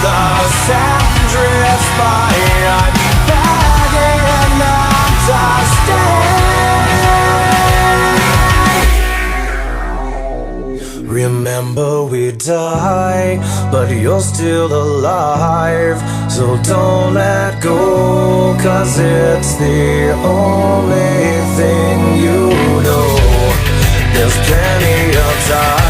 the sand drifts by, I'm begging them to stay. Remember we die, but you're still alive, so don't let go, 'cause it's the only thing you know. There's plenty of time